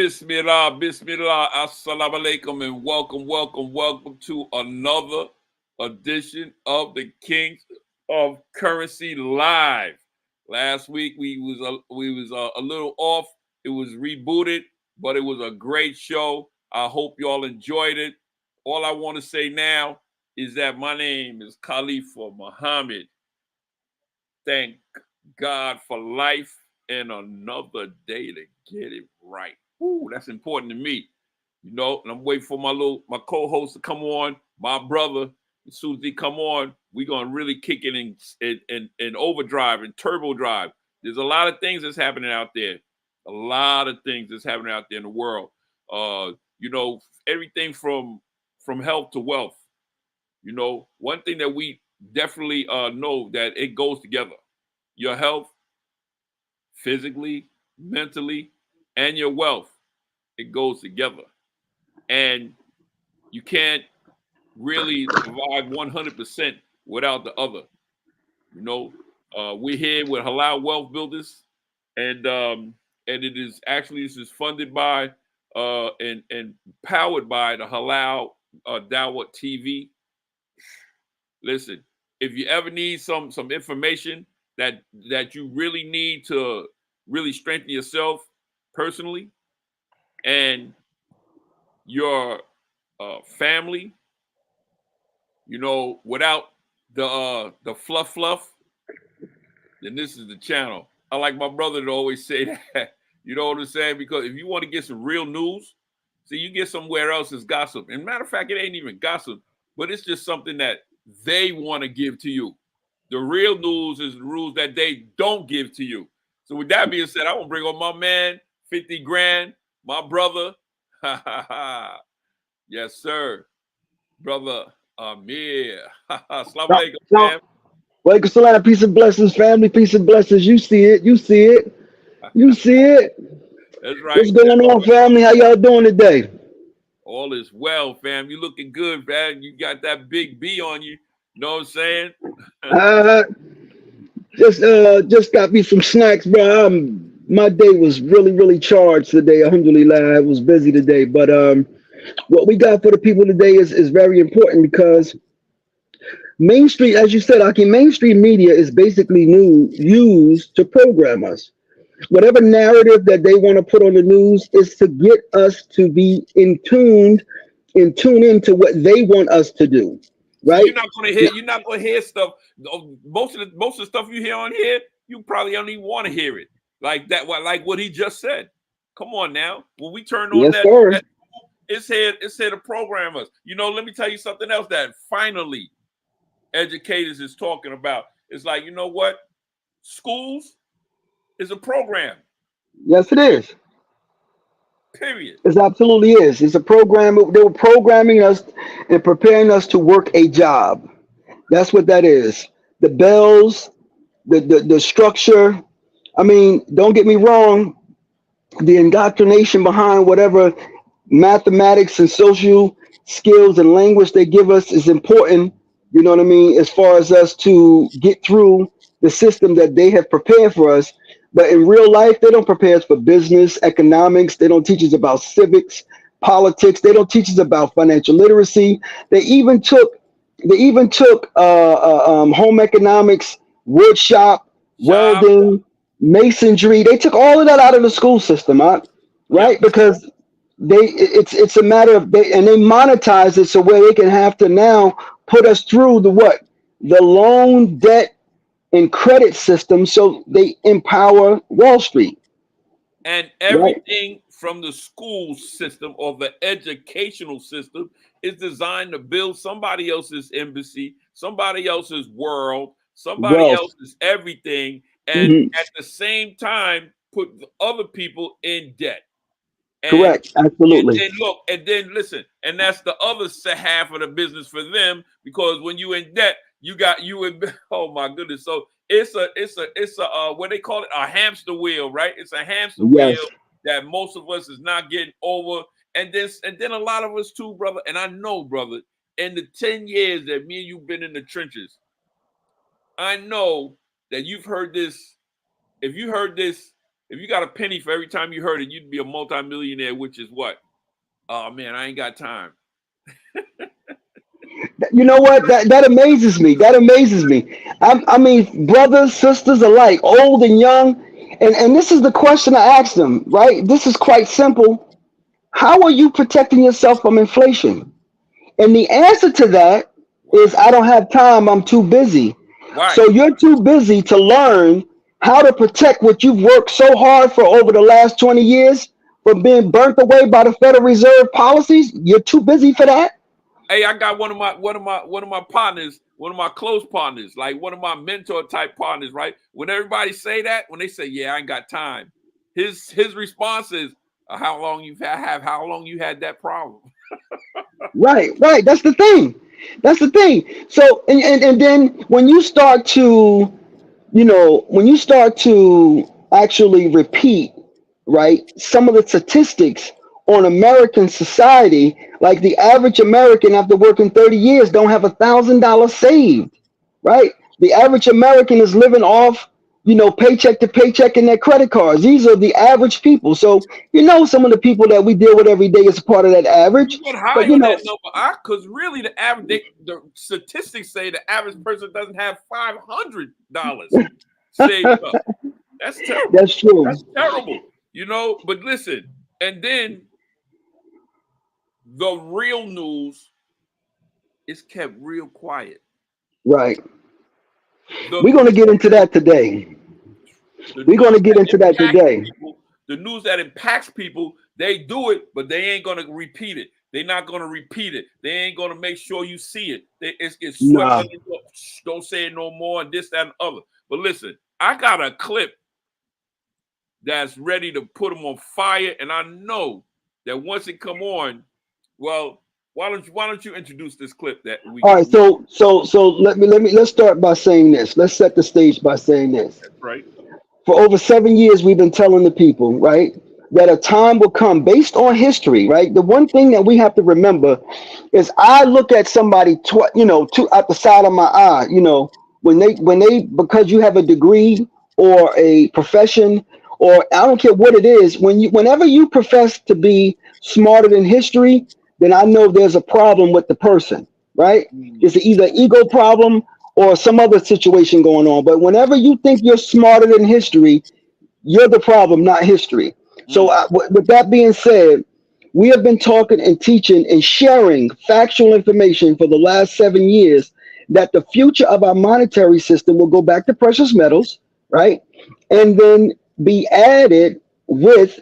Bismillah, Bismillah, Assalamu alaikum, and welcome to another edition of the Kings of Currency Live. Last week we was a little off. It was rebooted, but it was a great show. I hope y'all enjoyed it. All I want to say now is that my name is Khalifa Muhammad. Thank God for life and another day to get it right. Ooh, that's important to me. And I'm waiting for my co-host to come on, my brother. As soon as he come on, we're gonna really kick it in overdrive and turbo drive. There's a lot of things that's happening out there. A lot of things that's happening out there in the world. Everything from health to wealth. One thing that we definitely know that it goes together. Your health, physically, mentally, and your wealth, it goes together. And you can't really survive 100% without the other. We're here with Halal Wealth Builders, and this is funded by and powered by the Halal Dwawh TV. Listen, if you ever need some information that you really need to really strengthen yourself personally and your family, without the fluff, then this is the channel. I like my brother to always say that. You know what I'm saying? Because if you want to get some real news, see, you get somewhere else is gossip. And matter of fact, it ain't even gossip, but it's just something that they want to give to you. The real news is the rules that they don't give to you. So with that being said, I want to bring on my man, 50 grand, my brother. Yes, sir. Brother Ameer. Assalamu alaikum, fam. Walaikum salam, peace and blessings, family, peace and blessings. You see it. That's right. What's going on, family? How y'all doing today? All is well, fam. You looking good, man. You got that big B on you. You know what I'm saying? Just got me some snacks, bro. My day was really charged today. Alhamdulillah, I was busy today, but what we got for the people today is very important because mainstream, as you said, Aki, mainstream media is basically used to program us. Whatever narrative that they want to put on the news is to get us to be tune into what they want us to do. Right? So you're not gonna hear stuff. Most of the stuff you hear on here, you probably don't even want to hear it. Like that, like what he just said. Come on now. When we turn on that it's here to program us. Let me tell you something else that finally educators is talking about. It's like, you know what? Schools is a program. Yes, it is. Period. It absolutely is. It's a program. They were programming us and preparing us to work a job. That's what that is. The bells, the structure. I mean, don't get me wrong. The indoctrination behind whatever mathematics and social skills and language they give us is important. You know what I mean? As far as us to get through the system that they have prepared for us. But in real life, they don't prepare us for business, economics. They don't teach us about civics, politics. They don't teach us about financial literacy. They even took home economics, wood shop, welding, masonry. They took all of that out of the school system, right? Yep. Because it's a matter of they monetize it so where they can have to now put us through the loan, debt, and credit system, so they empower Wall Street. And everything from the school system or the educational system is designed to build somebody else's embassy, somebody else's world, somebody else's everything, and at the same time put other people in debt. And, correct, absolutely. And then listen, and that's the other half of the business for them, because when you in debt, oh my goodness. So it's a what they call it, a hamster wheel, right? It's a hamster wheel that most of us is not getting over. And then a lot of us too, brother. And I know, brother, in the 10 years that me and you've been in the trenches, I know that you've heard this. If you heard this If you got a penny for every time you heard it, you'd be a multimillionaire, which is what? Oh man, I ain't got time. You know what? That amazes me. That amazes me. I mean, brothers, sisters alike, old and young. And this is the question I asked them, right? This is quite simple. How are you protecting yourself from inflation? And the answer to that is I don't have time. I'm too busy. Right. So you're too busy to learn how to protect what you've worked so hard for over the last 20 years from being burnt away by the Federal Reserve policies. You're too busy for that. Hey, I got one of my partners, one of my close partners, like one of my mentor type partners, right? When everybody say that, when they say, "Yeah, I ain't got time," his response is, "How long you had that problem?" Right, right. That's the thing. That's the thing. So, and then when you start to, when you start to actually repeat, right, some of the statistics on American society, like the average American after working 30 years don't have $1,000 saved, right? The average American is living off, paycheck to paycheck in their credit cards. These are the average people. So, some of the people that we deal with every day is a part of that average. Get But, high on that number, because really the statistics say the average person doesn't have $500 saved up. That's terrible. that's true. That's terrible. But listen, and then the real news is kept real quiet. Right. We're going to get into that today. We're going to get into that today. The news that impacts people, they do it, but they ain't going to repeat it. They're not going to repeat it. They ain't going to make sure you see it. It's swept under the door. Don't say it no more, and this, that, and other. But listen, I got a clip that's ready to put them on fire, and I know that once it come on, well, why don't you introduce this clip that we? All right, so let's start by saying this. Let's set the stage by saying this. That's right. For over 7 years, we've been telling the people, right, that a time will come based on history, right? The one thing that we have to remember is I look at somebody, at the side of my eye, when they because you have a degree or a profession, or I don't care what it is, whenever you profess to be smarter than history, then I know there's a problem with the person, right? It's either an ego problem or some other situation going on. But whenever you think you're smarter than history, you're the problem, not history. So with that being said, we have been talking and teaching and sharing factual information for the last 7 years that the future of our monetary system will go back to precious metals, right? And then be added with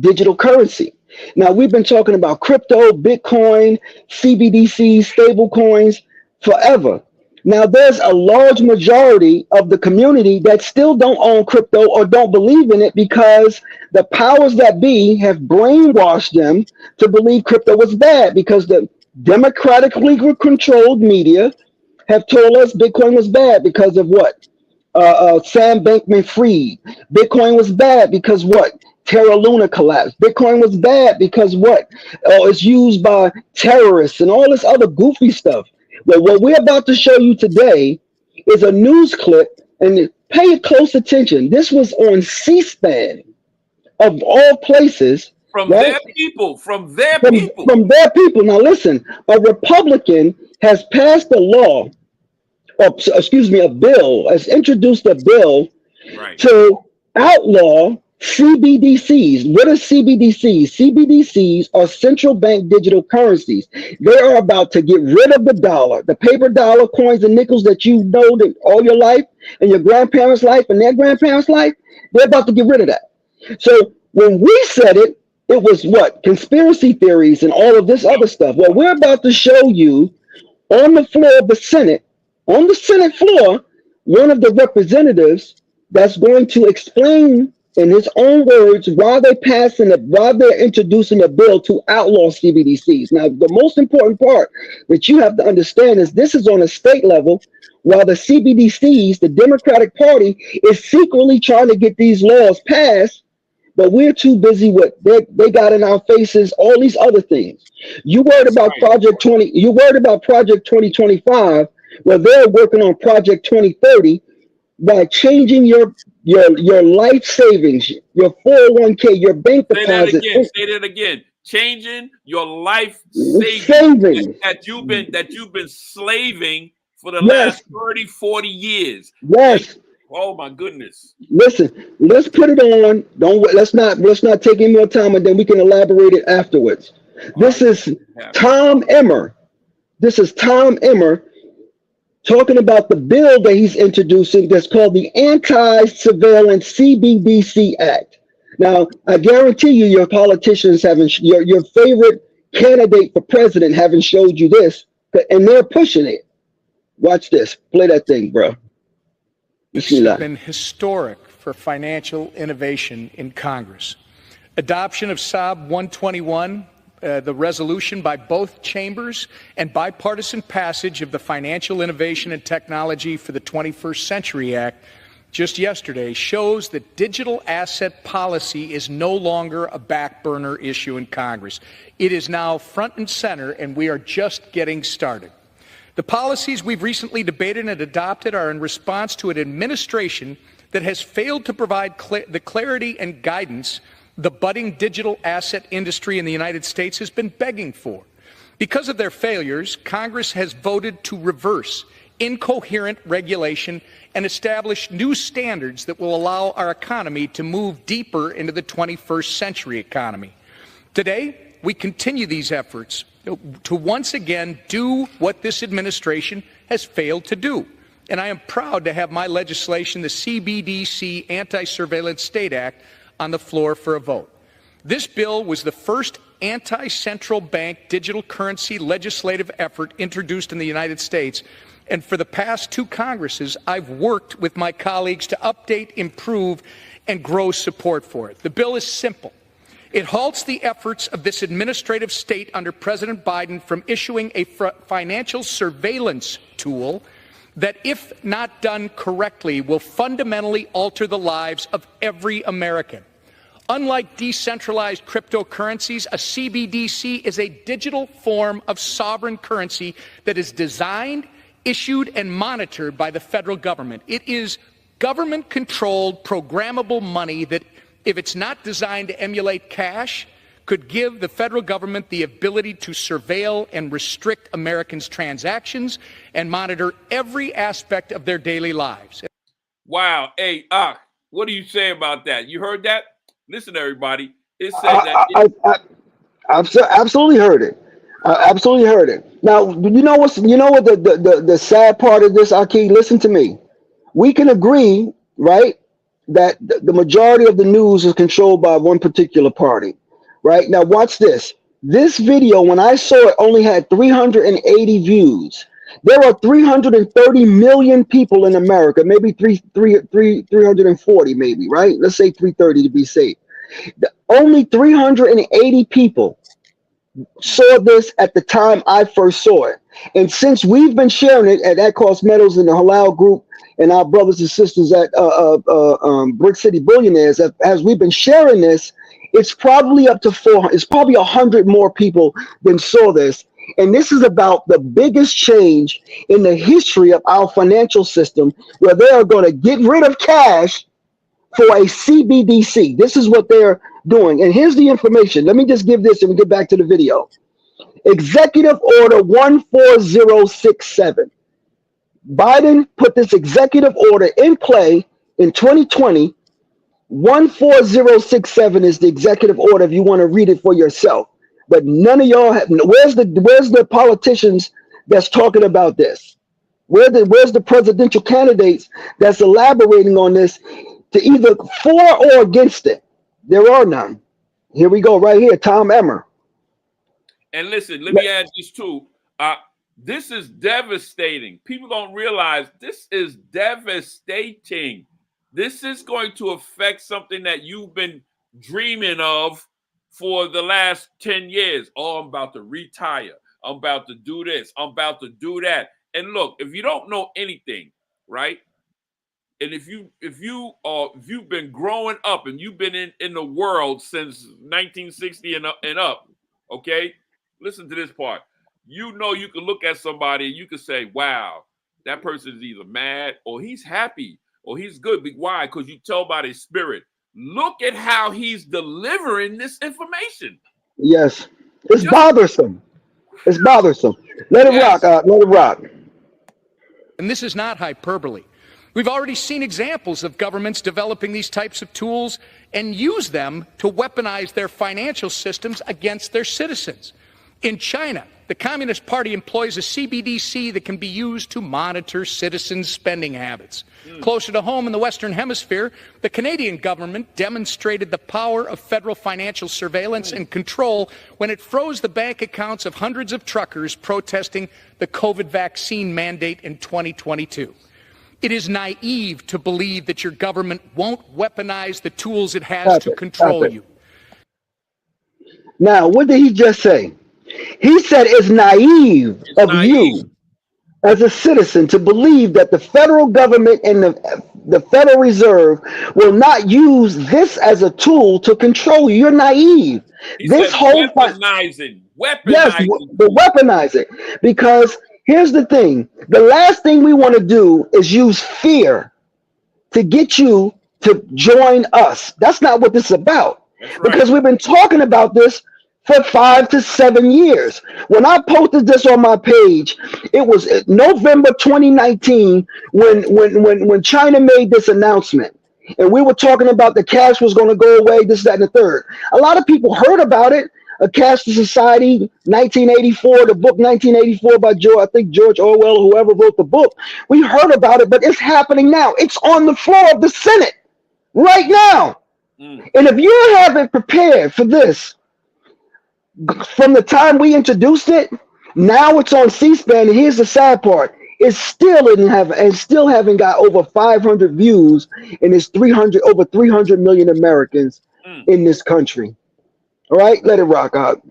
digital currency. Now, we've been talking about crypto, Bitcoin, CBDC, stable coins forever. Now, there's a large majority of the community that still don't own crypto or don't believe in it because the powers that be have brainwashed them to believe crypto was bad because the democratically controlled media have told us Bitcoin was bad because of what? Sam Bankman-Fried. Bitcoin was bad because what? Terra Luna collapsed. Bitcoin was bad because what? It's used by terrorists and all this other goofy stuff. Well, what we're about to show you today is a news clip, and pay close attention. This was on C-SPAN, of all places. From right? their people. From their people. From their people. Now listen, a Republican has passed a law, a bill, has introduced a bill to outlaw CBDCs. What are CBDCs? CBDCs are central bank digital currencies. They are about to get rid of the dollar, the paper dollar, coins and nickels that you know that all your life and your grandparents' life and their grandparents' life. They're about to get rid of that. So when we said it, it was what? Conspiracy theories and all of this other stuff. Well, we're about to show you on the floor of the Senate, on the Senate floor, one of the representatives that's going to explain in his own words why they're introducing a bill to outlaw CBDCs. Now, the most important part that you have to understand is this is on a state level, while the CBDCs, the Democratic Party, is secretly trying to get these laws passed, but we're too busy with they got in our faces all these other things. You worried about Project 2025, well, they're working on Project 2030 by changing your your life savings, your 401k, your bank Say that deposit, again. Say that again. Changing your life savings savings. that you've been slaving for the last Yes, 30, 40 years. yes. Oh my goodness. Listen, let's put it on. Don't let's not take any more time, and then we can elaborate it afterwards. All This right. is Happy. Tom Emmer. This is Tom Emmer talking about the bill that he's introducing that's called the Anti-Surveillance CBDC Act. Now, I guarantee you, your politicians haven't, your favorite candidate for president haven't showed you this, and they're pushing it. Watch this. Play that thing, bro. Have Bismillah. been historic for financial innovation in Congress. Adoption of SAB 121, the resolution by both chambers, and bipartisan passage of the Financial Innovation and Technology for the 21st Century Act just yesterday shows that digital asset policy is no longer a back burner issue in Congress. It is now front and center, and we are just getting started. The policies we've recently debated and adopted are in response to an administration that has failed to provide the clarity and guidance the budding digital asset industry in the United States has been begging for. Because of their failures, Congress has voted to reverse incoherent regulation and establish new standards that will allow our economy to move deeper into the 21st century economy. Today, we continue these efforts to once again do what this administration has failed to do. And I am proud to have my legislation, the CBDC Anti-Surveillance State Act, on the floor for a vote. This bill was the first anti-central bank digital currency legislative effort introduced in the United States. And for the past two Congresses, I've worked with my colleagues to update, improve, and grow support for it. The bill is simple. It halts the efforts of this administrative state under President Biden from issuing a financial surveillance tool that, if not done correctly, will fundamentally alter the lives of every American. Unlike decentralized cryptocurrencies, a CBDC is a digital form of sovereign currency that is designed, issued, and monitored by the federal government. It is government-controlled, programmable money that, if it's not designed to emulate cash, could give the federal government the ability to surveil and restrict Americans' transactions and monitor every aspect of their daily lives. Wow. Hey, what do you say about that? You heard that? Listen, everybody. It said that. I've absolutely heard it. I absolutely heard it. Now, you know what the sad part of this, Aki? Listen to me. We can agree, right, that the majority of the news is controlled by one particular party. Right now, watch this. This video, when I saw it, only had 380 views. There are 330 million people in America, maybe 340, maybe, right? Let's say 330 to be safe. Only 380 people saw this at the time I first saw it. And since we've been sharing it at That Cost Metals in the Halal group and our brothers and sisters at Brick City Billionaires, as we've been sharing this, it's probably up to 400. It's probably 100 more people than saw this. And this is about the biggest change in the history of our financial system, where they are going to get rid of cash for a CBDC. This is what they're doing. And here's the information. Let me just give this and we get back to the video. Executive Order 14067. Biden put this executive order in play in 2020. 14067 is the executive order if you want to read it for yourself. But none of y'all have. Where's the politicians that's talking about this? Where's the presidential candidates that's elaborating on this to either for or against it? There are none. Here we go, right here, Tom Emmer. And listen, let me add this too. This is devastating. People don't realize this is devastating. This is going to affect something that you've been dreaming of for the last 10 years. Oh, I'm about to retire. I'm about to do this. I'm about to do that. And look, if you don't know anything, right? And if you've been growing up and you've been in the world since 1960 and up, okay? Listen to this part. You know, you can look at somebody and you can say, wow, that person is either mad or he's happy oh, he's good. Why? Because you tell by his spirit. Look at how he's delivering this information. Yes. It's bothersome. It's bothersome. Let it rock. Let it rock. And this is not hyperbole. We've already seen examples of governments developing these types of tools and use them to weaponize their financial systems against their citizens. In China, the Communist Party employs a CBDC that can be used to monitor citizens' spending habits. Closer to home in the Western Hemisphere, the Canadian government demonstrated the power of federal financial surveillance and control when it froze the bank accounts of hundreds of truckers protesting the COVID vaccine mandate in 2022. It is naive to believe that your government won't weaponize the tools it has to control you. Now, what did he just say? He said it's naive of you as a citizen to believe that the federal government and the Federal Reserve will not use this as a tool to control you. You're naive. He said weaponizing. Yes, the weaponizing. Because here's the thing. The last thing we want to do is use fear to get you to join us. That's not what this is about. Because we've been talking about this for 5 to 7 years. When I posted this on my page, it was November 2019 when China made this announcement. And we were talking about the cash was going to go away, this, that, and the third. A lot of people heard about it. A Cashless Society, 1984, the book 1984 by George Orwell, whoever wrote the book. We heard about it, but it's happening now. It's on the floor of the Senate right now. And if you haven't prepared for this, from the time we introduced it, now it's on C-SPAN, and here's the sad part: it's still haven't got over 500 views, and it's over 300 million Americans in this country. All right, let it rock out.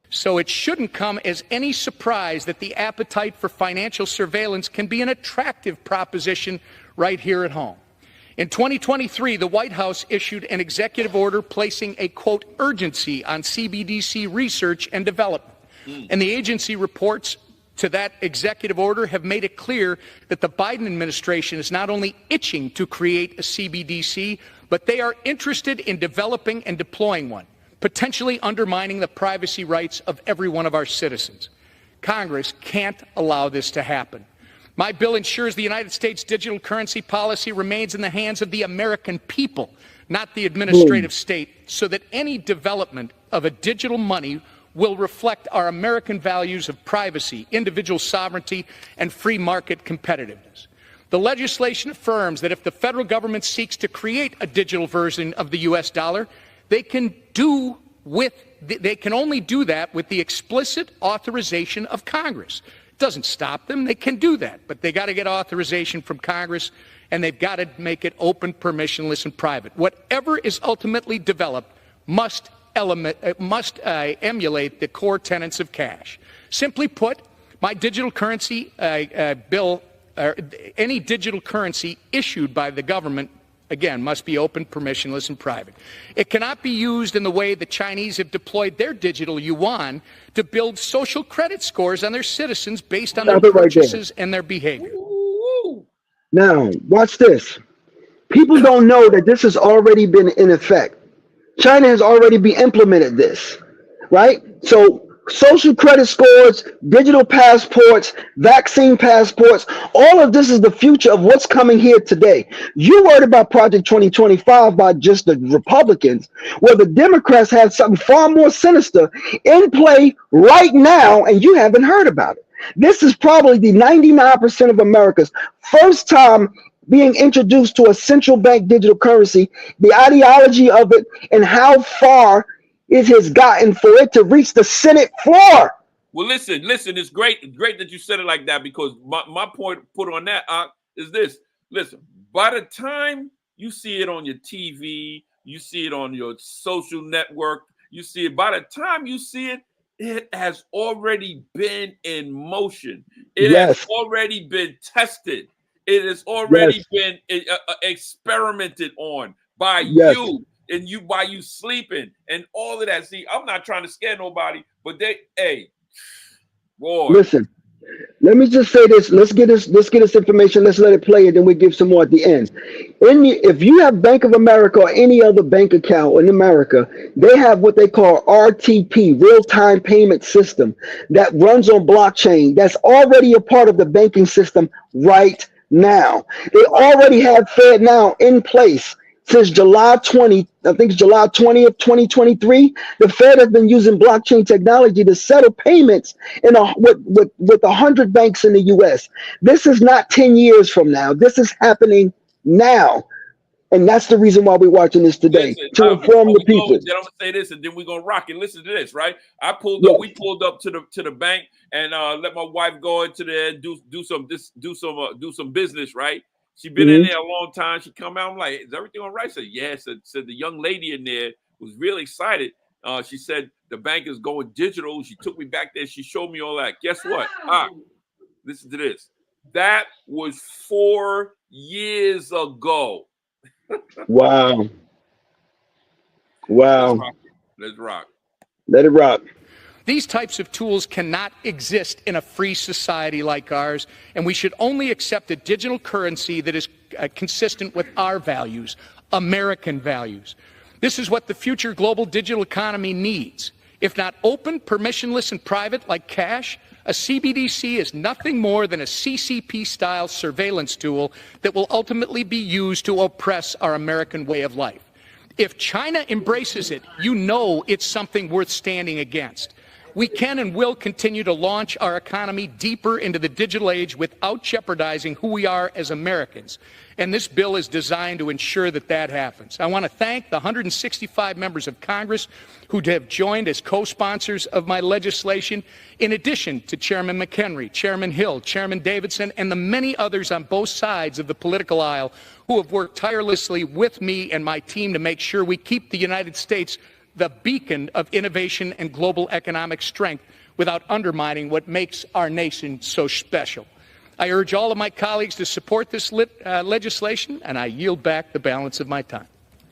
So it shouldn't come as any surprise that the appetite for financial surveillance can be an attractive proposition right here at home. In 2023, the White House issued an executive order placing a, quote, urgency on CBDC research and development. And the agency reports to that executive order have made it clear that the Biden administration is not only itching to create a CBDC, but they are interested in developing and deploying one, potentially undermining the privacy rights of every one of our citizens. Congress can't allow this to happen. My bill ensures the United States digital currency policy remains in the hands of the American people, not the administrative state, so that any development of a digital money will reflect our American values of privacy, individual sovereignty, and free market competitiveness. The legislation affirms that if the federal government seeks to create a digital version of the U.S. dollar, they can only do that with the explicit authorization of Congress. It doesn't stop them. They can do that, but they got to get authorization from Congress, and they've got to make it open, permissionless, and private. Whatever is ultimately developed must emulate the core tenets of cash. Simply put, my digital currency bill, any digital currency issued by the government, again, must be open, permissionless, and private. It cannot be used in the way the Chinese have deployed their digital yuan to build social credit scores on their citizens based on their purchases and their behavior. Now, watch this. People don't know that this has already been in effect. China has already implemented this, right? So social credit scores, digital passports, vaccine passports, all of this is the future of what's coming here today. You worried about Project 2025 by just the Republicans, where the Democrats have something far more sinister in play right now, and you haven't heard about it. This is probably the 99% of America's first time being introduced to a central bank digital currency, the ideology of it, and how far it has gotten for it to reach the Senate floor. Well, listen, it's great. It's great that you said it like that, because my point put on that is this. Listen, by the time you see it on your TV, you see it on your social network, you see it, by the time you see it, it has already been in motion. It has already been tested. It has already been experimented on by you. And while you sleeping and all of that. See, I'm not trying to scare nobody, but boy. Listen, Let me just say this. Let's get this information. Let's let it play, and then we give some more at the end. If you have Bank of America or any other bank account in America, they have what they call RTP, real-time payment system, that runs on blockchain. That's already a part of the banking system right now. They already have FedNow in place. Since July 20, I think it's July 20th, 2023, the Fed has been using blockchain technology to settle payments with 100 banks in the U.S. This is not 10 years from now. This is happening now. And that's the reason why we're watching this today, to inform the people. I'm gonna say this, and then we're gonna rock it. Listen to this, right? We pulled up to the bank and let my wife go into there, do some business, right? She been in there a long time. She come out. I'm like, is everything all right? Said, yes. Said the young lady in there was really excited. She said the bank is going digital. She took me back there. She showed me all that. Guess what? Listen to this. That was 4 years ago. Wow. Let's rock. Let it rock. These types of tools cannot exist in a free society like ours, and we should only accept a digital currency that is consistent with our values, American values. This is what the future global digital economy needs. If not open, permissionless, and private like cash, a CBDC is nothing more than a CCP-style surveillance tool that will ultimately be used to oppress our American way of life. If China embraces it, you know it's something worth standing against. We can and will continue to launch our economy deeper into the digital age without jeopardizing who we are as Americans. And this bill is designed to ensure that that happens. I want to thank the 165 members of Congress who have joined as co-sponsors of my legislation, in addition to Chairman McHenry, Chairman Hill, Chairman Davidson, and the many others on both sides of the political aisle who have worked tirelessly with me and my team to make sure we keep the United States the beacon of innovation and global economic strength without undermining what makes our nation so special. I urge all of my colleagues to support this legislation, and I yield back the balance of my time.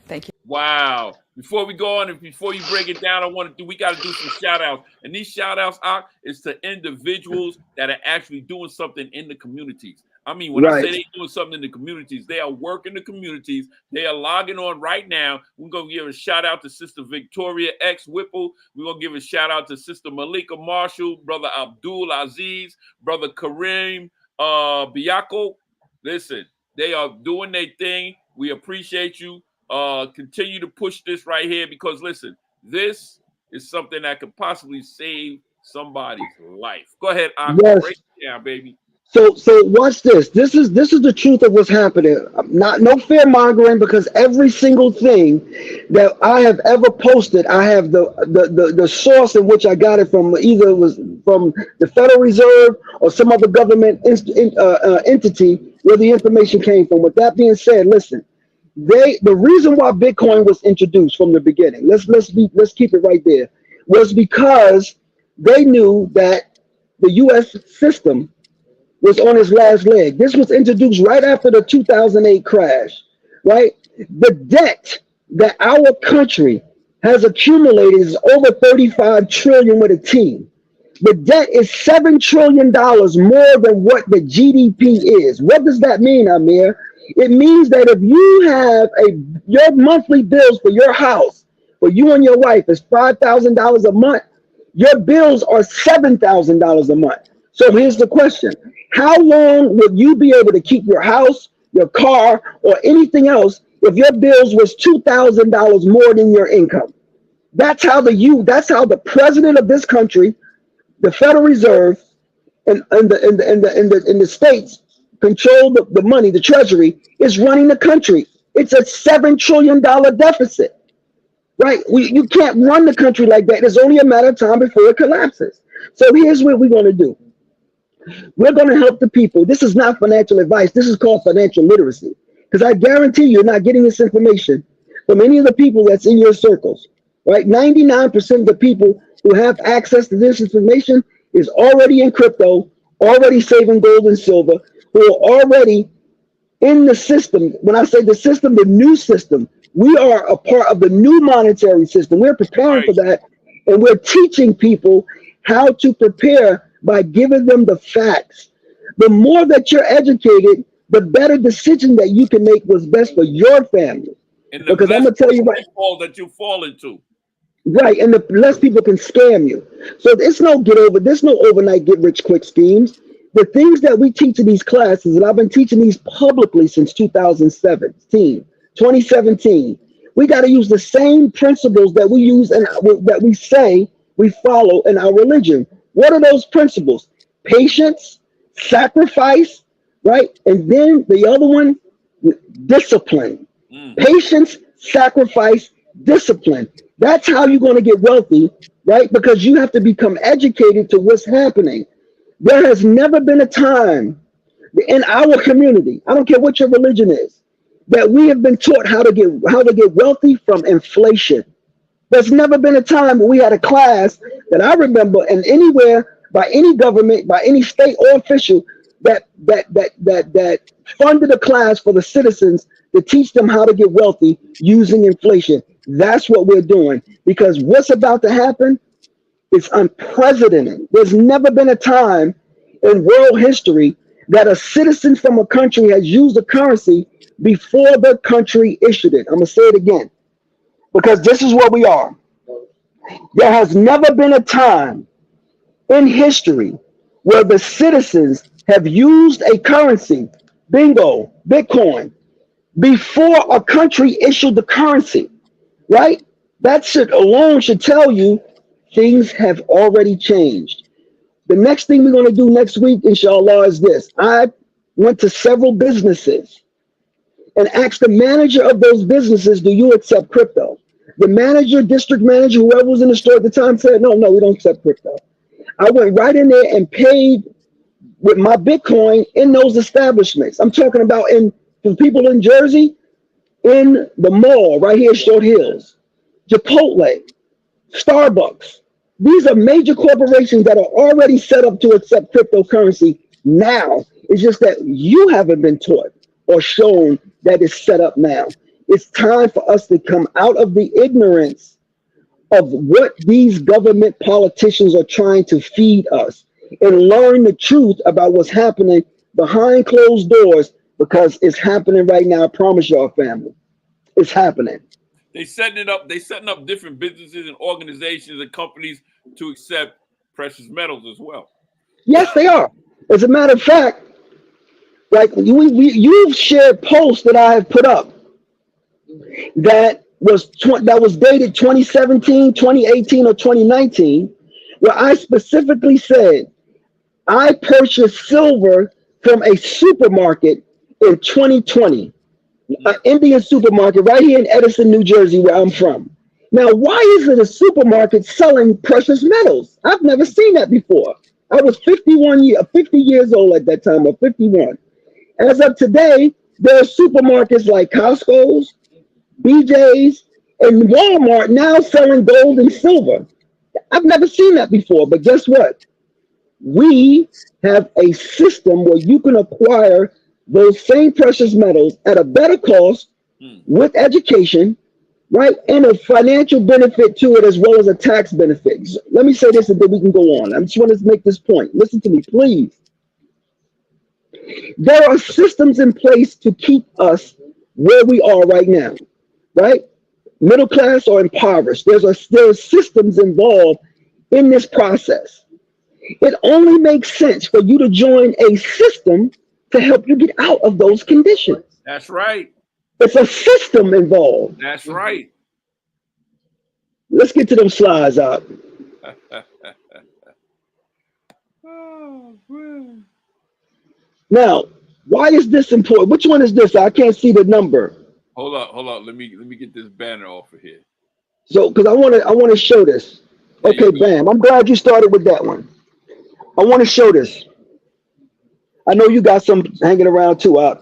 Thank you. Wow. Before we go on and before you break it down, we got to do some shout outs. And these shout outs is to individuals that are actually doing something in the communities. I mean, when I say they're doing something in the communities, they are working the communities. They are logging on right now. We're going to give a shout out to Sister Victoria X Whipple. We're going to give a shout out to Sister Malika Marshall, Brother Abdul Aziz, Brother Kareem Biako. Listen, they are doing their thing. We appreciate you. Continue to push this right here because, listen, this is something that could possibly save somebody's life. Go ahead, Break it down, baby. So watch this. This is the truth of what's happening. No fear mongering, because every single thing that I have ever posted, I have the source in which I got it from. Either it was from the Federal Reserve or some other government entity where the information came from. With that being said, listen, the reason why Bitcoin was introduced from the beginning, let's keep it right there, was because they knew that the U.S. system was on its last leg. This was introduced right after the 2008 crash, right? The debt that our country has accumulated is over 35 trillion with a T. The debt is $7 trillion more than what the GDP is. What does that mean, Amir? It means that if you have your monthly bills for your house, for you and your wife, is $5,000 a month, your bills are $7,000 a month. So here's the question. How long would you be able to keep your house, your car, or anything else if your bills was $2,000 more than your income? That's how the president of this country, the Federal Reserve, and the states control the money, the treasury, is running the country. It's a $7 trillion deficit, right? You can't run the country like that. It's only a matter of time before it collapses. So here's what we're going to do. We're going to help the people. This is not financial advice. This is called financial literacy. Because I guarantee you're not getting this information from any of the people that's in your circles, right? 99% of the people who have access to this information is already in crypto, already saving gold and silver, who are already in the system. When I say the system, the new system, we are a part of the new monetary system. We're preparing for that, and we're teaching people how to prepare by giving them the facts. The more that you're educated, the better decision that you can make what's best for your family. And the Because I'm less gonna tell you right, pitfall that you fall into. right, and the less people can scam you. So there's no overnight get rich quick schemes. The things that we teach in these classes, and I've been teaching these publicly since 2017, we got to use the same principles that we use and that we say we follow in our religion. What are those principles? Patience, sacrifice, right? And then the other one, discipline. Patience, sacrifice, discipline. That's how you're going to get wealthy, right? Because you have to become educated to what's happening. There has never been a time in our community, I don't care what your religion is, that we have been taught how to get wealthy from inflation. There's never been a time when we had a class that I remember, and anywhere by any government, by any state or official that funded a class for the citizens to teach them how to get wealthy using inflation. That's what we're doing, because what's about to happen is unprecedented. There's never been a time in world history that a citizen from a country has used a currency before the country issued it. I'm going to say it again, because this is where we are. There has never been a time in history where the citizens have used a currency, bingo, Bitcoin, before a country issued the currency, right? That alone should tell you things have already changed. The next thing we're going to do next week, inshallah, is this. I went to several businesses and asked the manager of those businesses, do you accept crypto? The manager, district manager, whoever was in the store at the time said, no, we don't accept crypto. I went right in there and paid with my Bitcoin in those establishments. I'm talking about for people in Jersey, in the mall right here, Short Hills, Chipotle, Starbucks. These are major corporations that are already set up to accept cryptocurrency now. It's just that you haven't been taught or shown that it's set up now. It's time for us to come out of the ignorance of what these government politicians are trying to feed us and learn the truth about what's happening behind closed doors, because it's happening right now. I promise y'all, family. It's happening. They setting up different businesses and organizations and companies to accept precious metals as well. Yes, they are. As a matter of fact, like you've shared posts that I have put up that was dated 2017, 2018, or 2019, where I specifically said I purchased silver from a supermarket in 2020. An Indian supermarket right here in Edison, New Jersey, where I'm from. Now, why is it a supermarket selling precious metals? I've never seen that before. I was 50 years old at that time, or 51. As of today, there are supermarkets like Costco's, BJ's, and Walmart now selling gold and silver. I've never seen that before, but guess what? We have a system where you can acquire those same precious metals at a better cost with education, right? And a financial benefit to it, as well as a tax benefit. So let me say this and then we can go on. I just want to make this point. Listen to me, please. There are systems in place to keep us where we are right now, right? Middle class or impoverished. There are systems involved in this process. It only makes sense for you to join a system to help you get out of those conditions. That's right. It's a system involved. That's right. Let's get to them slides out. Oh, man. Now, why is this important? Which one is this? I can't see the number. Hold on. Let me get this banner off of here. So, because I want to show this. Okay, bam. I'm glad you started with that one. I want to show this. I know you got some hanging around too.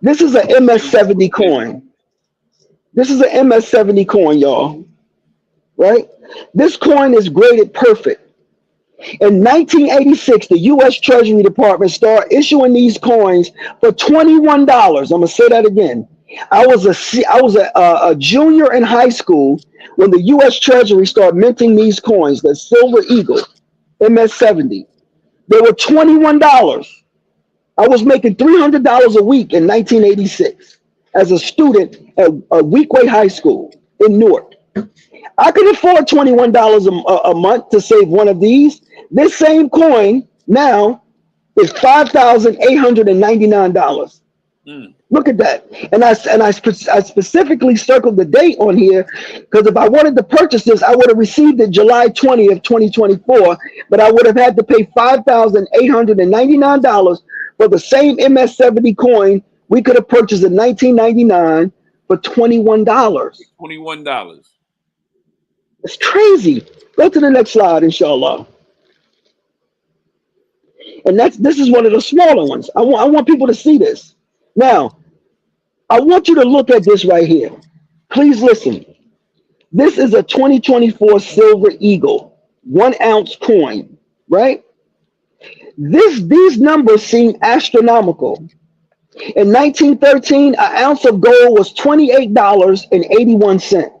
This is an MS-70 coin. This is an MS-70 coin, y'all. Right? This coin is graded perfect. In 1986, the U.S. Treasury Department started issuing these coins for $21. I'm gonna say that again. I was a junior in high school when the U.S. Treasury started minting these coins, the Silver Eagle MS-70. They were $21. I was making $300 a week in 1986 as a student at Weequahic High School in Newark. I could afford $21 a month to save one of these. This same coin now is $5,899. Look at that. And I specifically circled the date on here because if I wanted to purchase this, I would have received it July 20th, 2024, but I would have had to pay $5,899 for the same MS-70 coin we could have purchased in 1999 for $21. $21. It's crazy. Go to the next slide, inshallah. And this is one of the smaller ones. I want people to see this. Now, I want you to look at this right here. Please listen. This is a 2024 Silver Eagle, 1 ounce coin, right? These numbers seem astronomical. In 1913, an ounce of gold was $28.81.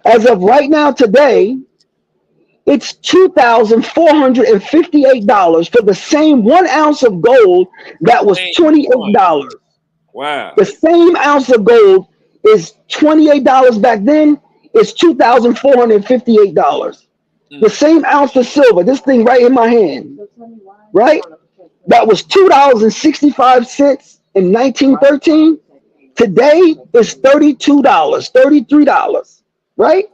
As of right now, today, it's $2,458 for the same 1 ounce of gold that was $28. Wow. The same ounce of gold is $28 back then. It's $2,458. The same ounce of silver, this thing right in my hand, right? That was $2.65 in 1913. Today is $32, $33, right?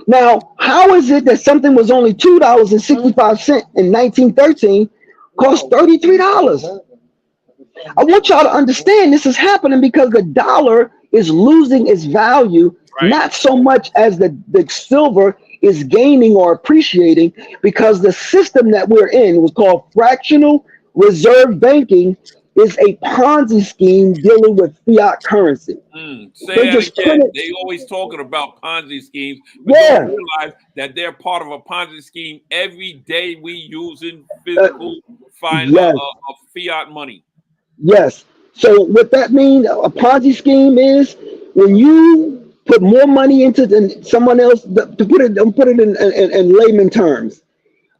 Now, how is it that something was only $2.65 in 1913 cost $33? I want y'all to understand this is happening because the dollar is losing its value, not so much as the silver is gaining or appreciating, because the system that we're in was called fractional reserve banking, is a Ponzi scheme dealing with fiat currency. Say that again. They always talking about Ponzi schemes, but don't realize that they're part of a Ponzi scheme every day. We using physical fiat money. Yes. So what that means, a Ponzi scheme is when you put more money into someone else. To put it in layman terms,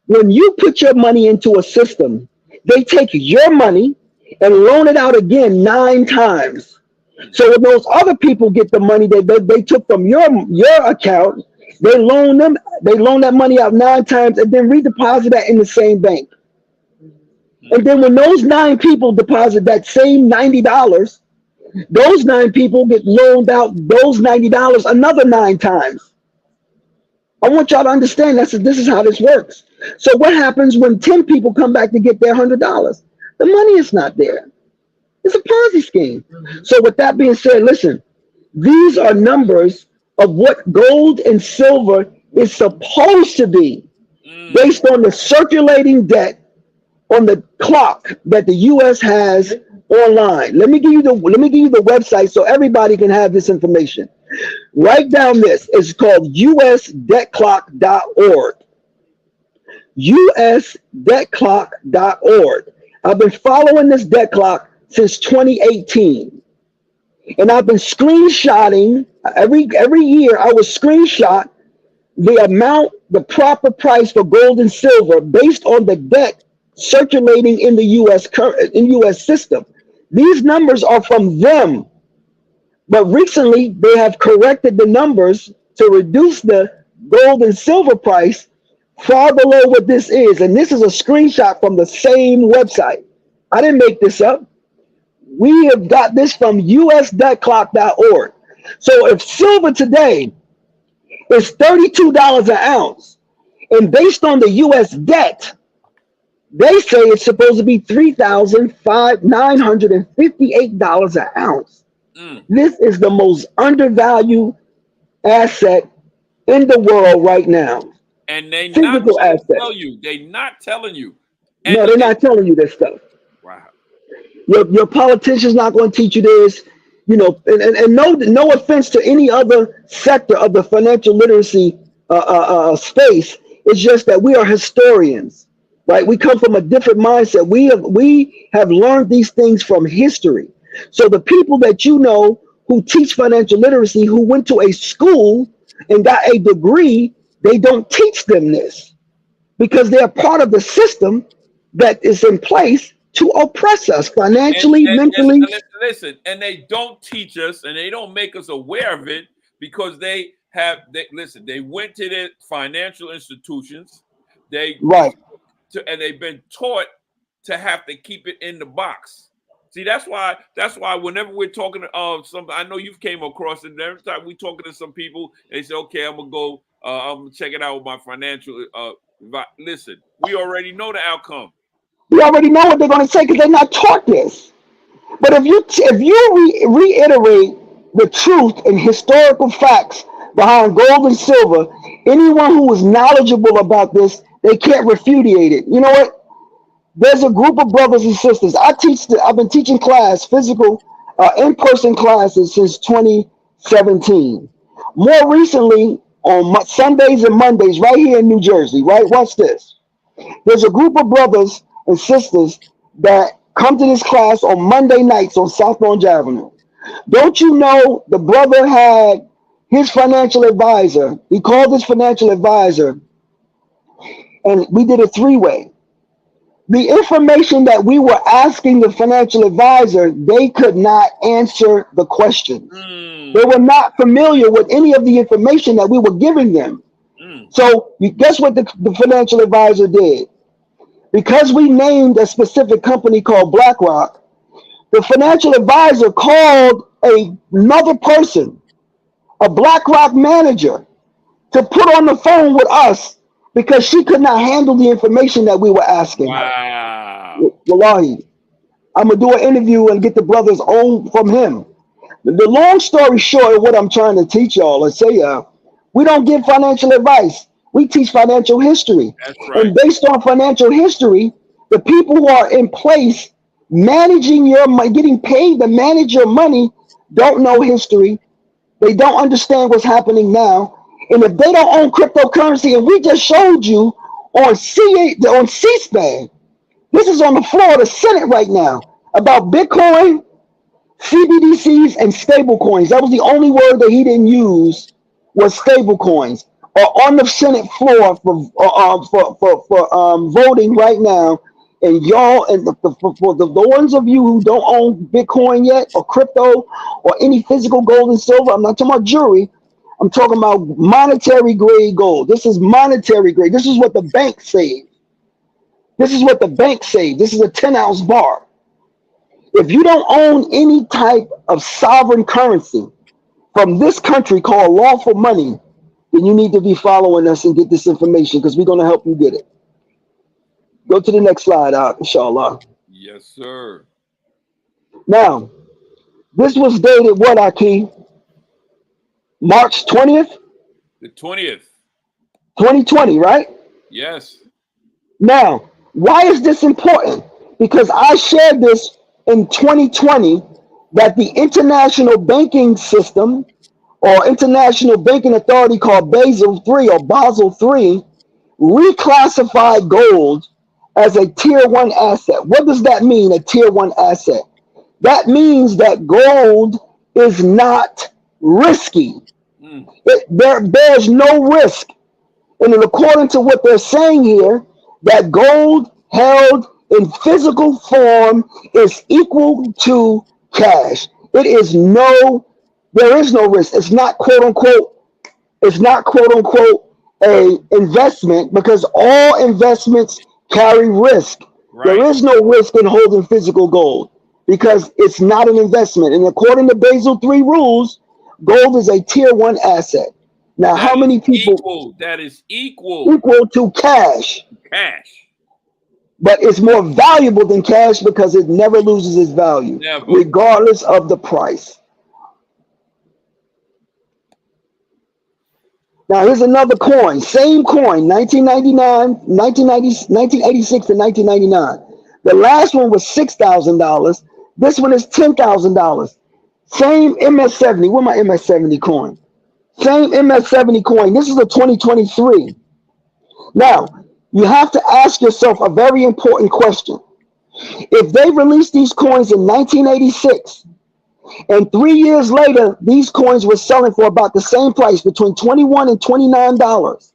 when you put your money into a system, they take your money and loan it out again 9 times. So when those other people get the money they took from your account, they loan that money out 9 times and then redeposit that in the same bank. And then when those 9 people deposit that same $90, those 9 people get loaned out those $90 another 9 times. I want y'all to understand this is how this works. So what happens when 10 people come back to get their $100? The money is not there. It's a Ponzi scheme. So with that being said, listen, these are numbers of what gold and silver is supposed to be based on the circulating debt on the clock that the U.S. has online. Let me give you the website so everybody can have this information. Write down this. It's called usdebtclock.org. usdebtclock.org. I've been following this debt clock since 2018. And I've been screenshotting every year. I would screenshot the amount, the proper price for gold and silver based on the debt circulating in the U.S. system. These numbers are from them. But recently, they have corrected the numbers to reduce the gold and silver price far below what this is. And this is a screenshot from the same website. I didn't make this up. We have got this from usdebtclock.org. So if silver today is $32 an ounce, and based on the U.S. debt, they say it's supposed to be $3,958 an ounce. This is the most undervalued asset in the world right now. And they not tell you. They're not telling you. And no, they're not telling you this stuff. Wow. Your politician's not going to teach you this. You know, and no offense to any other sector of the financial literacy space. It's just that we are historians, right? We come from a different mindset. We have learned these things from history. So the people that you know who teach financial literacy, who went to a school and got a degree, they don't teach them this because they're part of the system that is in place to oppress us financially, mentally. Listen, and they don't teach us and they don't make us aware of it because they went to the financial institutions, Right. and they've been taught to have to keep it in the box. See, that's why whenever we're talking to some, I know you've came across it. Every time we talking to some people, they say, "Okay, I'm gonna go. I'm gonna check it out with my financial." Listen, we already know the outcome. We already know what they're going to say because they're not taught this. But if you reiterate the truth and historical facts behind gold and silver, anyone who is knowledgeable about this, they can't repudiate it. You know what? There's a group of brothers and sisters. I've been teaching physical, in-person classes since 2017. More recently, on Sundays and Mondays, right here in New Jersey. Right, watch this. There's a group of brothers and sisters that come to this class on Monday nights on South Orange Avenue. Don't you know the brother had his financial advisor? He called his financial advisor, and we did a three-way. The information that we were asking the financial advisor, they could not answer the questions. They were not familiar with any of the information that we were giving them. So guess what the financial advisor did? Because we named a specific company called BlackRock, the financial advisor called another person, a BlackRock manager, to put on the phone with us because she could not handle the information that we were asking her. Wallahi, I'm going to do an interview and get the brother's own from him. The long story short of what I'm trying to teach y'all is say, we don't give financial advice. We teach financial history. That's right. And based on financial history, the people who are in place managing your money, getting paid to manage your money, don't know history. They don't understand what's happening now. And if they don't own cryptocurrency, and we just showed you on C-SPAN, this is on the floor of the Senate right now, about Bitcoin, CBDCs, and stable coins. That was the only word that he didn't use, was stable coins. Are on the Senate floor for voting right now. And y'all, and for the ones of you who don't own Bitcoin yet, or crypto, or any physical gold and silver, I'm not talking about jewelry. I'm talking about monetary grade gold. This is monetary grade. This is what the bank saved. This is what the bank saved. This is a 10-ounce bar. If you don't own any type of sovereign currency from this country called lawful money, then you need to be following us and get this information because we're going to help you get it. Go to the next slide, inshallah. Yes, sir. Now, this was dated what, Aki? March 20th? The 20th. 2020, right? Yes. Now, why is this important? Because I shared this in 2020 that the international banking system or international banking authority called Basel III reclassified gold as a tier 1 asset. What does that mean, a tier 1 asset? That means that gold is not risky. There's no risk. And according to what they're saying here, that gold held in physical form is equal to cash. There is no risk. It's not quote unquote a investment because all investments carry risk. Right. There is no risk in holding physical gold because it's not an investment. And according to Basel III rules, gold is a tier 1 asset. Now, how many people? That is equal to cash. Cash. But it's more valuable than cash because it never loses its value, regardless of the price. Now, here's another coin. Same coin, 1986 to 1999. The last one was $6,000. This one is $10,000. Same MS-70. Where's my MS-70 coin? Same MS-70 coin. This is a 2023. Now, you have to ask yourself a very important question. If they released these coins in 1986, and 3 years later, these coins were selling for about the same price, between $21 and $29,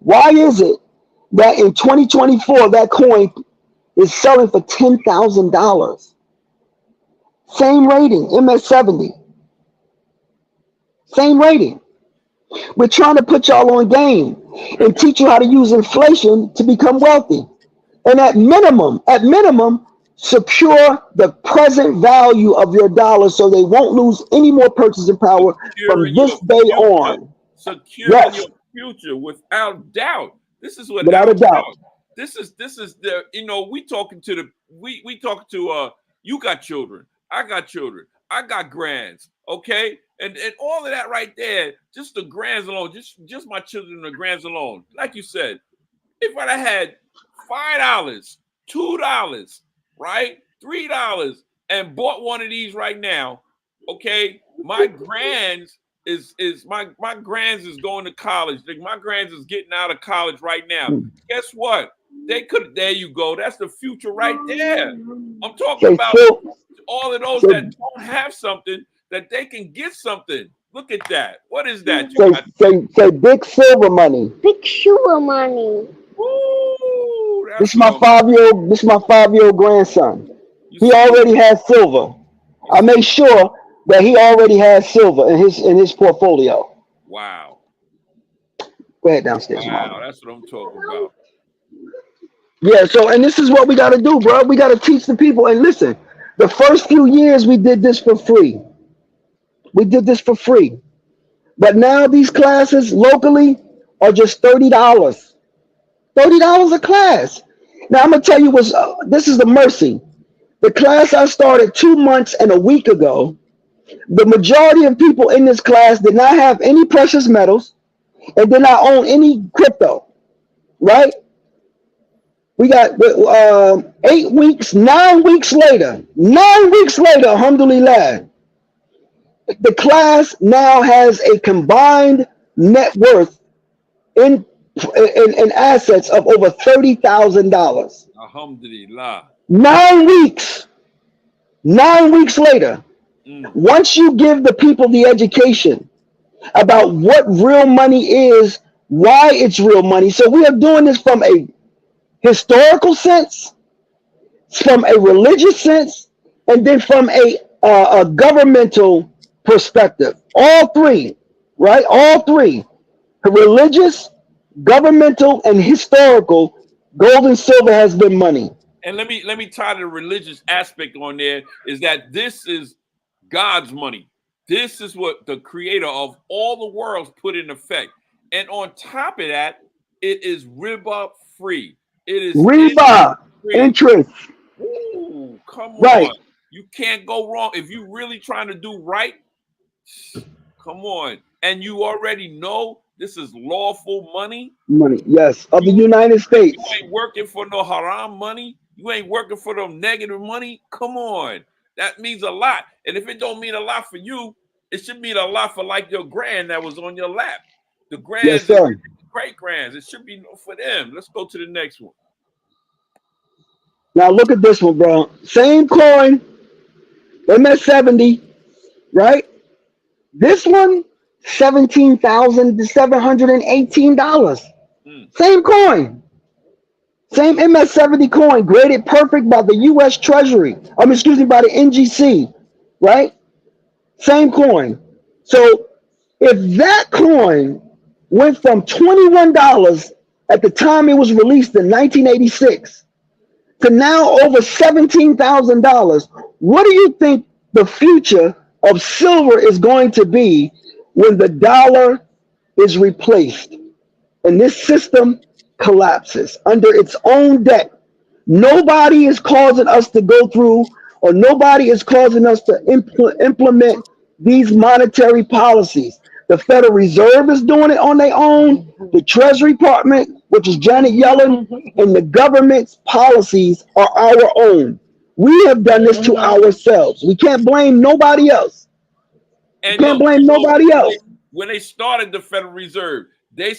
why is it that in 2024, that coin is selling for $10,000. Same rating, MS70. Same rating. We're trying to put y'all on game and teach you how to use inflation to become wealthy. And at minimum, secure the present value of your dollar so they won't lose any more purchasing power from this day on. Securing your future without doubt. This is without a doubt. This is the, you know, we talking to you got children, I got children, I got grands, okay? And all of that right there, just the grands alone, just my children and the grands alone. Like you said, if I had $5, $2, right, $3, and bought one of these right now, okay, my grands my grands is going to college. My grands is getting out of college right now. Guess what? They could. There you go. That's the future right there. I'm talking about all of those that don't have something, that they can get something. Look at that. What is that? Say big silver money. Big silver money. Ooh, this is my 5-year-old grandson. He already has silver. I made sure that he already has silver in his portfolio. Wow. Go ahead downstairs. Wow, Mom. that's what I'm talking about. Yeah, so, and this is what we got to do, bro. We got to teach the people. And listen, the first few years we did this for free. But now these classes locally are just $30. $30 a class. Now I'm going to tell you this is the mercy. The class I started 2 months and a week ago, the majority of people in this class did not have any precious metals and did not own any crypto, right? We got 8 weeks, 9 weeks later, alhamdulillah, the class now has a combined net worth in assets of over $30,000. Alhamdulillah. 9 weeks. 9 weeks later, once you give the people the education about what real money is, why it's real money. So we are doing this from a historical sense, from a religious sense, and then from a governmental perspective. All three, right? All three. Religious, governmental, and historical. Gold and silver has been money. And let me tie the religious aspect on there, is that this is God's money. This is what the creator of all the worlds put in effect. And on top of that, it is riba free. It is riba, interest. Ooh, come right. on. You can't go wrong. If you're really trying to do right, come on. And you already know this is lawful money. Money, yes, of the United States. You ain't working for no haram money. You ain't working for no negative money. Come on. That means a lot. And if it don't mean a lot for you, it should mean a lot for like your grand that was on your lap. The grands, yes, sir. Great grands. It should be for them. Let's go to the next one. Now look at this one, bro. Same coin, MS70, right? This one, $17,718. Same coin. Same MS70 coin, graded perfect by the U.S. Treasury. By the NGC, right? Same coin. So if that coin went from $21 at the time it was released in 1986 to now over $17,000, what do you think the future of silver is going to be when the dollar is replaced and this system collapses under its own debt? Nobody is causing us to go through, or nobody is causing us to implement these monetary policies. The Federal Reserve is doing it on their own. The Treasury Department, which is Janet Yellen, and the government's policies are our own. We have done this to ourselves. We can't blame nobody else. And can't blame nobody else. When they started the Federal Reserve, they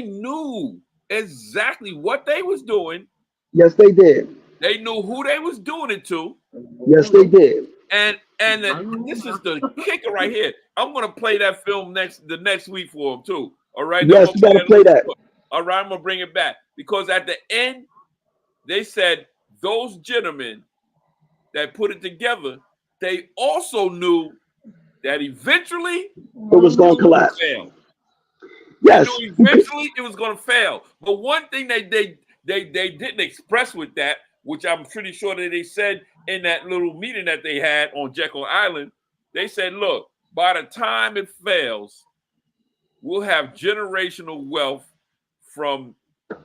knew exactly what they was doing. Yes, they did. They knew who they was doing it to. Yes, they did. And this is the kicker right here. I'm gonna play that film the next week for them too. All right. Yes, you gotta play that. All right, I'm gonna bring it back, because at the end, they said those gentlemen that put it together, they also knew that eventually it was going to collapse. Fail. Yes, They knew eventually it was going to fail. But one thing they didn't express with that, which I'm pretty sure that they said in that little meeting that they had on Jekyll Island, they said, look, by the time it fails, we'll have generational wealth from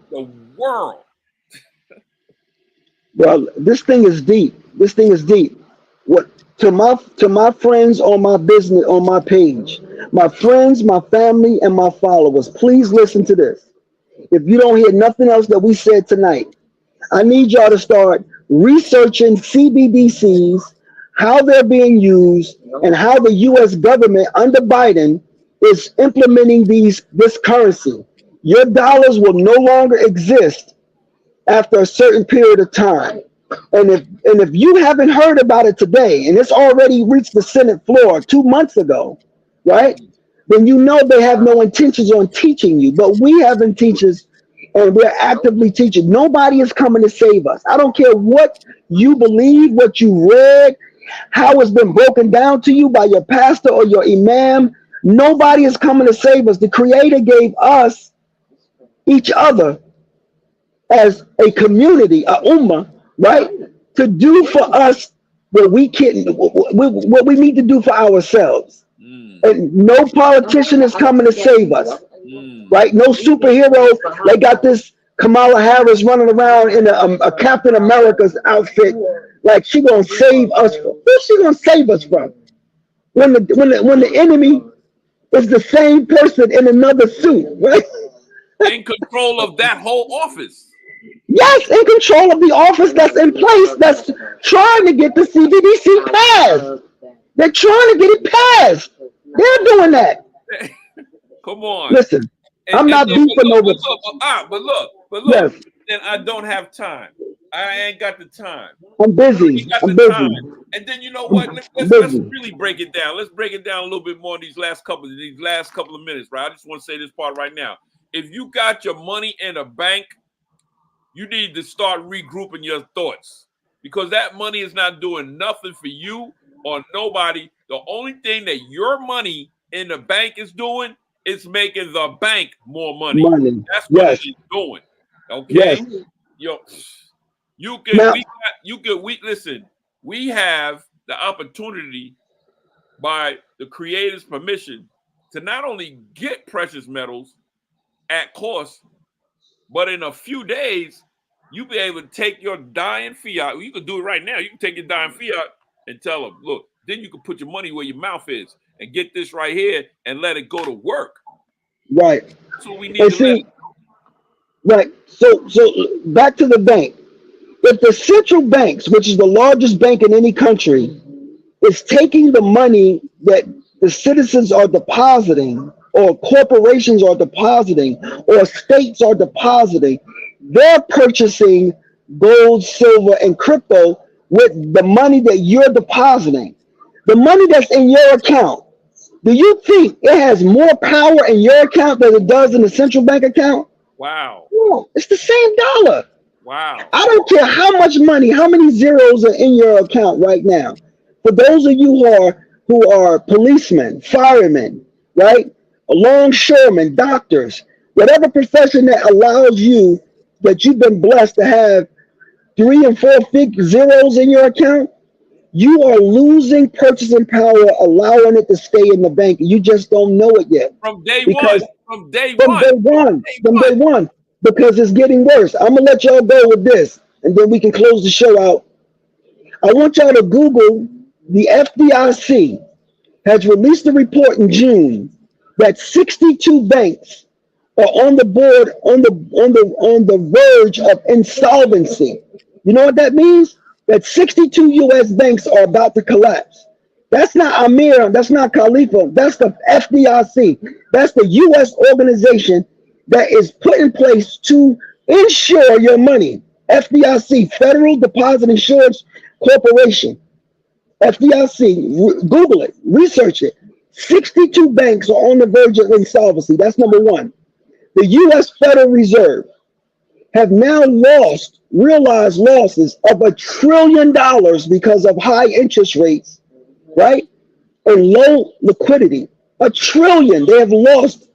the world. Well, this thing is deep. This thing is deep. What to my friends on my business, on my page, my friends, my family, and my followers, please listen to this. If you don't hear nothing else that we said tonight, I need y'all to start researching CBDCs, how they're being used, and how the U.S. government under Biden is implementing this currency. Your dollars will no longer exist after a certain period of time. And if you haven't heard about it today, and it's already reached the Senate floor 2 months ago, right? Then you know they have no intentions on teaching you. But we have teachers, and we're actively teaching. Nobody is coming to save us. I don't care what you believe, what you read, how it's been broken down to you by your pastor or your imam. Nobody is coming to save us. The Creator gave us each other as a community, a ummah, right, to do for us what we need to do for ourselves. And no politician is coming to save us, right? No superhero. They got this Kamala Harris running around in a Captain America's outfit, like she gonna save us. Who's she gonna save us from? When the enemy is the same person in another suit, right? In control of that whole office. Yes, in control of the office that's in place, that's trying to get the CBDC passed. They're trying to get it passed. They're doing that. Come on. Listen, I'm not beefing over. But look. Yes. Then I don't have time. I ain't got the time. I'm busy. I'm busy. And then you know what? Let's really break it down. Let's break it down a little bit more in these last couple of minutes, right? I just want to say this part right now. If you got your money in a bank, you need to start regrouping your thoughts, because that money is not doing nothing for you or nobody. The only thing that your money in the bank is doing is making the bank more money. That's what it's doing. Okay. Yes. Listen, we have the opportunity by the Creator's permission to not only get precious metals at cost, but in a few days, you'll be able to take your dying fiat. You can do it right now. You can take your dying fiat and tell them, look, then you can put your money where your mouth is and get this right here and let it go to work. Right. So we need to right. So back to the bank. If the central banks, which is the largest bank in any country, is taking the money that the citizens are depositing, or corporations are depositing, or states are depositing, they're purchasing gold, silver, and crypto with the money that you're depositing. The money that's in your account, do you think it has more power in your account than it does in the central bank account? Wow. No, it's the same dollar. Wow. I don't care how much money, how many zeros are in your account right now. For those of you who are policemen, firemen, right? Longshoremen, doctors, whatever profession that allows you, that you've been blessed to have 3 and 4 zeros in your account, you are losing purchasing power, allowing it to stay in the bank. You just don't know it yet. From day one. Because it's getting worse. I'm gonna let y'all go with this, and then we can close the show out. I want y'all to Google, the FDIC has released a report in June that 62 banks are on the board, on the verge of insolvency. You know what that means? That 62 U.S. banks are about to collapse. That's not Ameer, that's not Khalifa, that's the FDIC. That's the U.S. organization that is put in place to insure your money. FDIC, Federal Deposit Insurance Corporation. FDIC, Google it, research it. 62 banks are on the verge of insolvency. That's number one. The U.S. Federal Reserve have now lost realized losses of $1 trillion because of high interest rates, right? And low liquidity. $1 trillion they have lost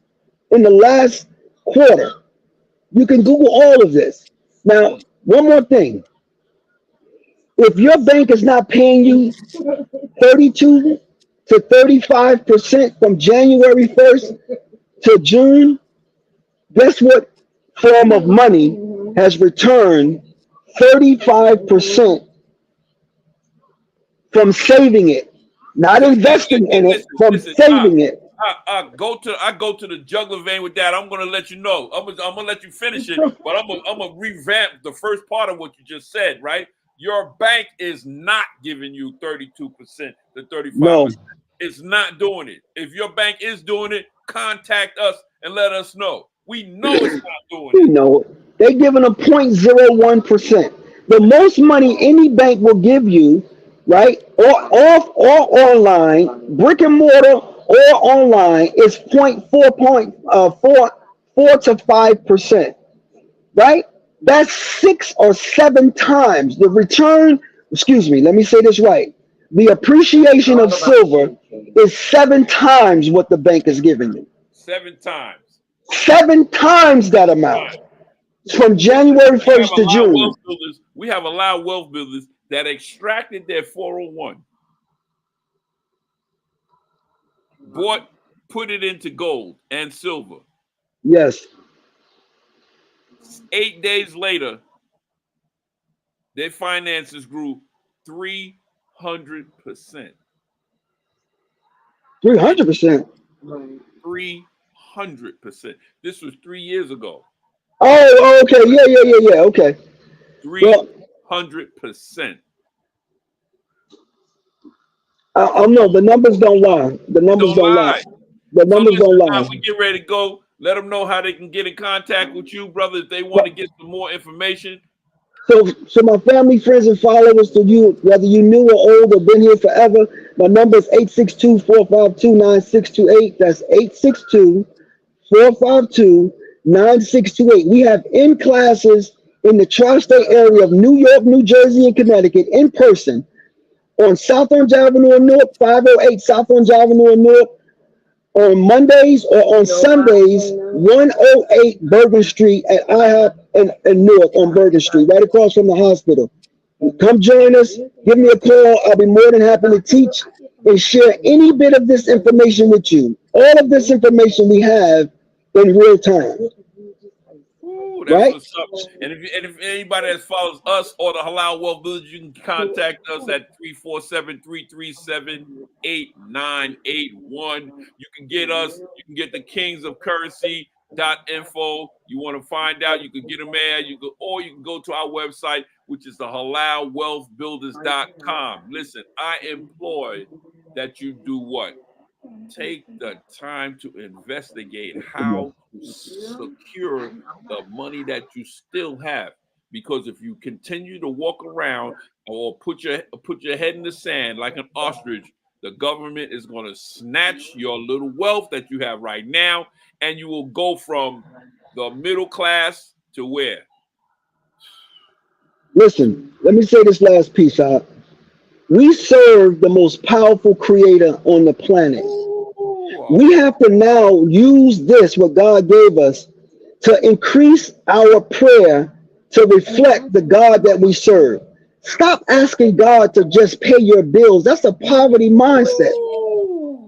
in the last quarter. You can Google all of this. Now, one more thing. If your bank is not paying you 32 to 35% from January 1st to June, guess what form of money has returned 35% from saving it, not investing in it, from saving it. I go to the juggler vein with that. I'm gonna let you know. I'm gonna let you finish it, but I'm gonna revamp the first part of what you just said. Right, your bank is not giving you 32% to 35%. No. It's not doing it. If your bank is doing it, contact us and let us know. We know it's not doing You it. know, they're giving a 0.01%. The most money any bank will give you, right, or off or online, brick and mortar or online, is 0.4 to 5%, right? That's 6 or 7 times the return. Excuse me, let me say this right. The appreciation of silver is 7 times what the bank is giving you. 7 times. 7 times that amount from January 1st to June. We have a lot of wealth builders that extracted their 401, put it into gold and silver. Yes. 8 days later, their finances grew 300%. 300%. 300%. This was 3 years ago. Oh, okay. Yeah. Okay. 300%. No, the numbers don't lie. The numbers don't lie. The numbers don't lie. We get ready to go. Let them know how they can get in contact with you, brother, if they want to get some more information. So my family, friends, and followers, to you, whether you new or old or been here forever, my number is 862-452-9628. That's 862-452-9628. We have in classes in the tri-state area of New York, New Jersey, and Connecticut in person on South Orange Avenue in Newark, 508 South Orange Avenue in Newark, on Mondays, or on Sundays, 108 Bergen Street at IHOP in Newark on Bergen Street, right across from the hospital. Come join us. Give me a call. I'll be more than happy to teach and share any bit of this information with you. All of this information we have in real time. Ooh, that's right? What's up. And if anybody that follows us or the Halal Wealth Village, you can contact us at 347-337-8981. You can get us. You can get the Kings of Currency.info. You want to find out, you can get them there. You can go to our website, which is the halalwealthbuilders.com. Listen, I implore that you do what? Take the time to investigate how to secure the money that you still have. Because if you continue to walk around or put your head in the sand like an ostrich, the government is going to snatch your little wealth that you have right now, and you will go from the middle class to where? Listen, let me say this last piece out. We serve the most powerful creator on the planet. We have to now use this, what God gave us, to increase our prayer to reflect the God that we serve. Stop asking God to just pay your bills. That's a poverty mindset.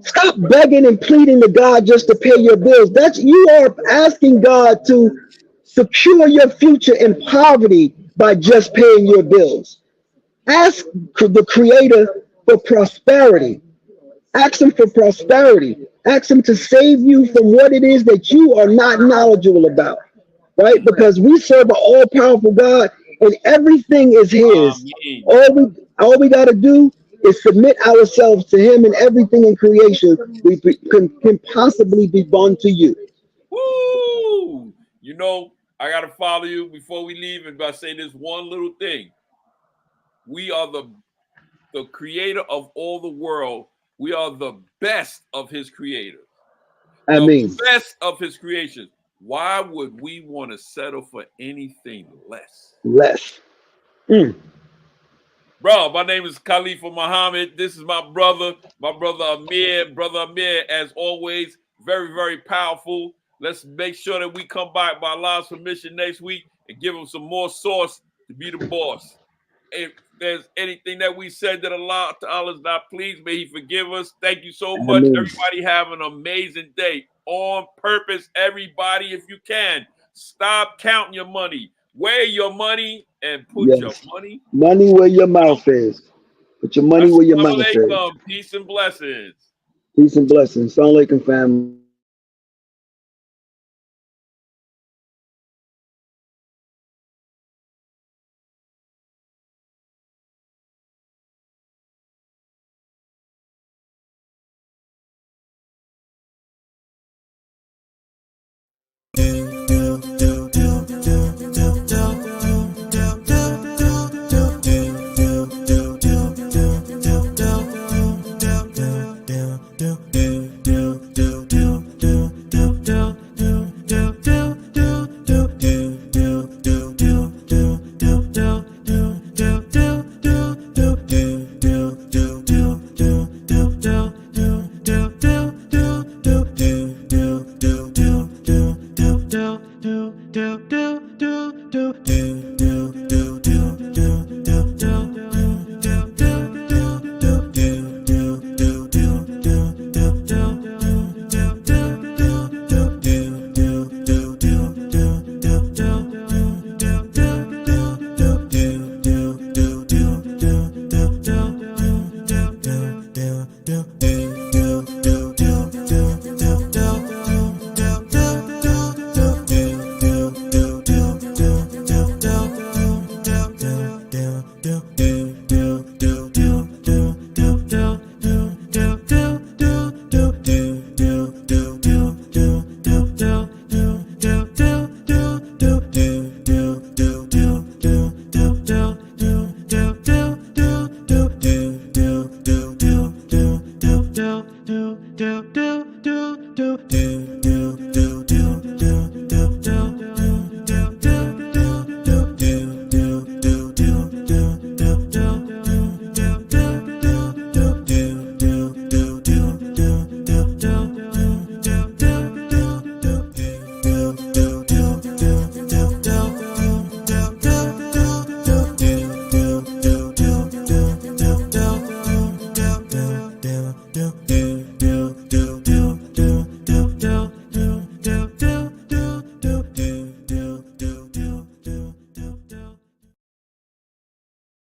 Stop begging and pleading to God just to pay your bills. You are asking God to secure your future in poverty by just paying your bills. Ask the Creator for prosperity. Ask Him for prosperity. Ask Him to save you from what it is that you are not knowledgeable about, right? Because we serve an all-powerful God, and everything is His. All we got to do is submit ourselves to Him, and everything in creation can possibly be born to you. Woo! You know, I got to follow you before we leave, and by saying this one little thing. We are the creator of all the world. We are the best of His creators. The best of His creations. Why would we want to settle for anything less? Less. Bro, my name is Khalifa Muhammad. This is my brother Ameer. Brother Ameer, as always, very, very powerful. Let's make sure that we come back by Allah's permission next week and give him some more sauce to be the boss. If there's anything that we said that Allah is not pleased, may he forgive us. Thank you so much. Amen. Everybody have an amazing day. On purpose, everybody, if you can, stop counting your money. Weigh your money and put your money where your mouth is. Put your money where your mouth is. Peace and blessings. Peace and blessings. Assalamu alaikum, family.